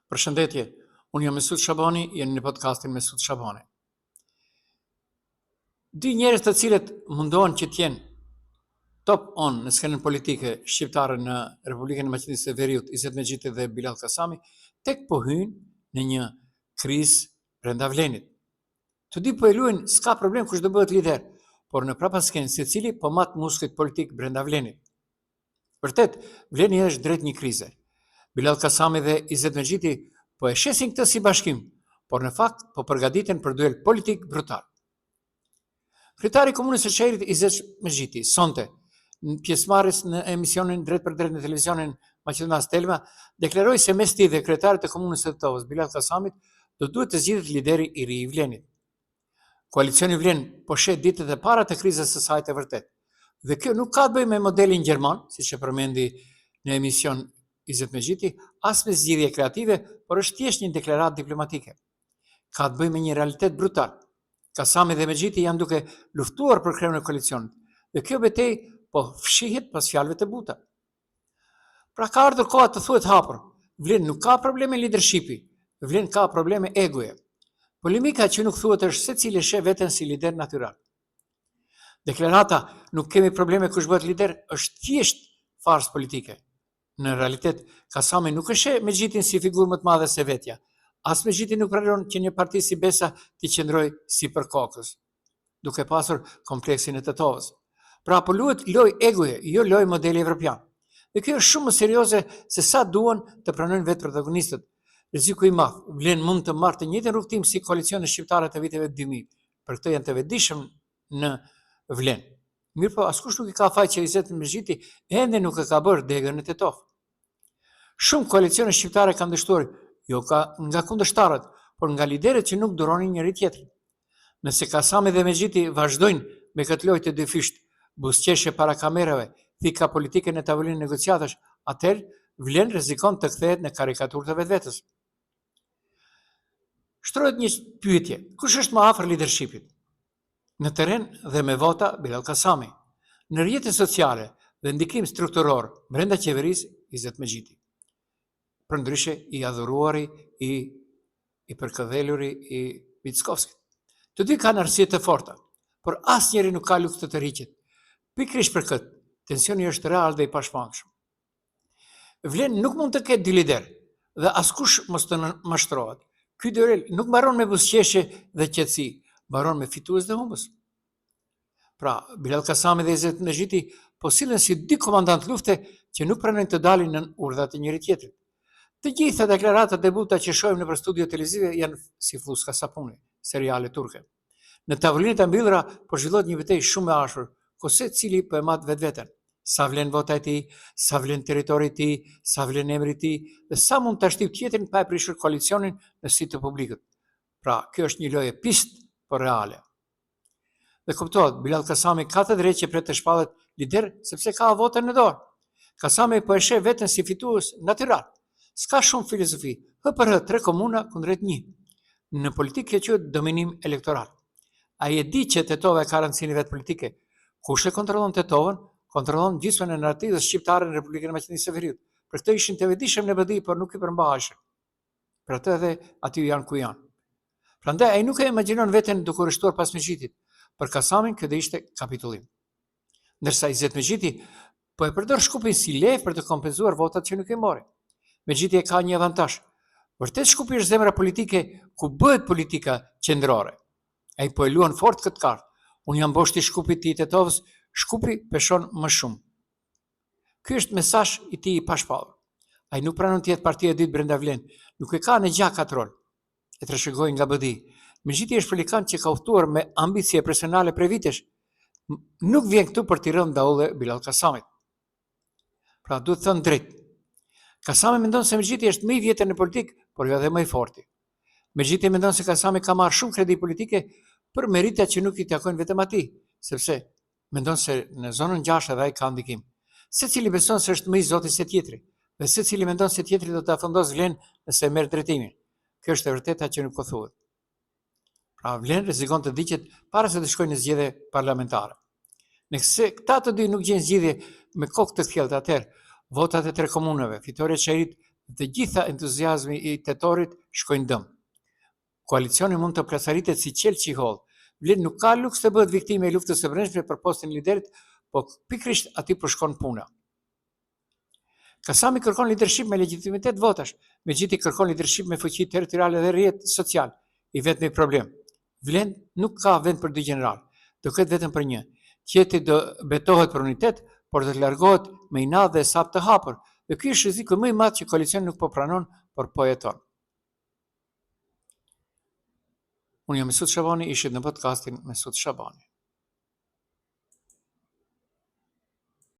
Përshëndetje, unë jam Mesut Shabani, jeni në podcastin Mesut Shabani. Dy njerëz të cilët mundohen që t'jenë top on në skenën politike shqiptare në Republikën e Maqedonisë së Veriut, Izzet Megjiti dhe Bilal Kasami, tek po hyjnë në një krizë brenda Vlenit. Të dy po e luajnë, s'ka problem kush do bëhet lider, por në prapaskenë secili po mat muskujt politik brenda Vlenit. Vërtet, Vleni është drejt një krize. Bilal Kasami dhe Izzet Megjiti po e shesin këtë si bashkim, por në fakt po përgatiten për duel politik brutal. Kryetari i Komunës së Çajrit Izzet Megjiti sonte në pjesëmarrjes në emisionin drejt për drejt në televizionin Maqedonas Telma deklaroi se mes tij dhe kryetarit të Komunës së Tovës Bilal Kasamit do duhet të zgjidhet lideri i ri i Vlenit. Koalicioni Vlen po shet ditët e para të krizës së saj të vërtet. Dhe kjo nuk ka të bëjë me modelin gjerman, siç e përmendi në emision Izzet Megjiti, as me zgjidhje kreative, por është thjesht një deklaratë diplomatike. Ka të bëjë me një realitet brutal. Kasami dhe Megjiti janë duke luftuar për krahun e koalicionit, dhe kjo betejë po fshihet pas fjalëve të buta. Pra ka ardhur koha të thuhet hapur. Vlen nuk ka probleme leadershipi, Vlen ka probleme egoje. Polemika që nuk thuhet është secili sheh veten si lider natyral. Deklarata nuk kemi probleme kush bëhet lider është thjesht farsë politike. Në realitet, Kasami nuk e sheh Megjitin si figurë më të madhe se vetja. As Megjiti nuk pranon që një parti si Besa t'i qëndrojë si për kokës, duke pasur kompleksin e të Tovës. Pra po luhet lojë egoje, jo lojë modeli evropian. Dhe kjo është shumë më serioze se sa duan të pranojnë vetë protagonistët. Rreziku i madh, Vlen mund të marrë të njëjtën rrugtim si koalicionet shqiptare të viteve 2000. Për këtë janë të vetëdijshëm në Vlen. Mirë po, askush nuk i ka faj që Izzet Megjiti ende nuk e ka bërë degën e Tetov. Shumë koalicione shqiptare kanë dështuar, jo nga kundërshtarët, por nga liderët që nuk duronin njëri tjetrin. Nëse Kasami dhe Megjiti vazhdojnë me këtë lojë të dyfisht, buzëqeshje para kamerave, thika politike në tavolinë negociatash, atëherë Vlen rrezikon të kthehet në karikaturë të vetvetes. Shtrohet një pyetje: kush është më afër lidershipit? Në terren dhe me vota Bilal Kasami, në rrjetet sociale dhe ndikim strukturor brenda qeverisë Izzet Megjiti. Përndryshe i adhuruari, i përkëdheluri i Mickovskit. Të dy kanë arsye të forta, por asnjëri nuk ka luftë të rriqet. Pikërisht për këtë, tensioni është real dhe i pashmangshëm. Vlen nuk mund të ketë dy lider dhe askush mos të mashtrohet. Ky duel nuk mbaron me buzëqeshje dhe qetësi, mbaron me fitues dhe humbës. Pra, Bilal Kasami dhe Izzet Megjiti po sillen si dy komandant lufte që nuk pranojnë të dalin në urdhat e njëri tjetrit. Të gjitha deklaratat e buta që shohim nëpër studio televizive janë si fluska sapuni, seriale turke. Në tavolinat e mbyllura po zhvillohet një betejë shumë e ashpër, ku secili po e mat vetveten. Sa vlen vota e tij, sa vlen territori i tij, sa vlen emri i tij, dhe sa mund ta shtyp tjetrin pa e prishur koalicionin në sy të publikut. Pra, kjo është një lojë pist, por reale. Dhe kuptohet, Bilal Kasami ka të drejtë që pret të shpallet lider sepse ka votën në dorë. Kasami po e sheh veten si fitues natyral. S'ka shumë filozofi. HPR 3 komuna kundrejt 1. Në politikë kjo quhet dominim elektoral. Ai e di që Tetova ka rëndësinë vet politike. Kush e kontrollon Tetovën, kontrollon gjysmën e narrativës shqiptare në Republikën e Maqedonisë së Veriut. Për këtë ishin të vetëdijshëm në BDI, por nuk i përmbaheshin. Për atë edhe aty janë ku janë. Prandaj ai nuk e imagjinon veten duke rishtuar pas Megjitit. Për Kasamin kjo do ishte kapitullim. Ndërsa Izzet Megjiti po e përdor shkupin si lehtë për të kompenzuar votat që nuk i mori. Megjiti e ka një avantazh. Vërtet shkupi është zemra politike ku bëhet politika qendrore. Ai po e luan fort këtë kartë. Unë jam boshti shkupit të Tetovës, shkupi peshon më shumë. Ky është mesazh i tij i pashpallur. Ai nuk pranon të jetë partia e dytë brenda Vlen, nuk e ka në gjak atë rol. E trashëgoi nga BDI. Megjiti është politikant që ka udhëtuar me ambicie personale prej vitesh. Nuk vjen këtu për t'i rënë daulle Bilal Kasamit. Pra duhet thënë drejt. Kasami mendon se Megjiti është më i vjetër në politikë, por jo edhe më i forti. Megjiti mendon se Kasami ka marrë shumë kredi politike për merita që nuk i takojnë vetëm atij, sepse mendon se në zonën 6 edhe ai ka ndikim. Secili beson se është më i zoti se tjetri, dhe secili mendon se tjetri do të afundos Vlen nëse merr drejtimin. Kjo është e vërteta që nuk po thuhet. Pra Vlen rrezikon të diqet para se të shkojnë në zgjedhje parlamentare. Nëse këta të dy nuk gjejnë zgjidhje me kokë të thjellët, atëherë votat e 3 komunave, fitoria e Çajrit dhe gjitha entuziazmi i tetorit shkojnë dëm. Koalicioni mund të plasaritet si qelë qiholl. Vlen nuk ka luks të bëhet viktime e luftës së brendshme për postin liderit, po pikrisht aty po shkon puna. Kasami kërkon lidership me legjitimitet votash, Mexhiti kërkon lidership me fuqi territoriale dhe rrjet social. I vetmi problem. Vlen nuk ka vend për dy general, do ketë vetëm për një. Qeti do betohet për unitet, por do të largohet me inat dhe sap të hapur. Dhe ky është rreziku më i madh që koalicioni nuk po pranon, por po jeton. Unë jam Mesut Shabani, ishit në podcastin Mesut Shabani.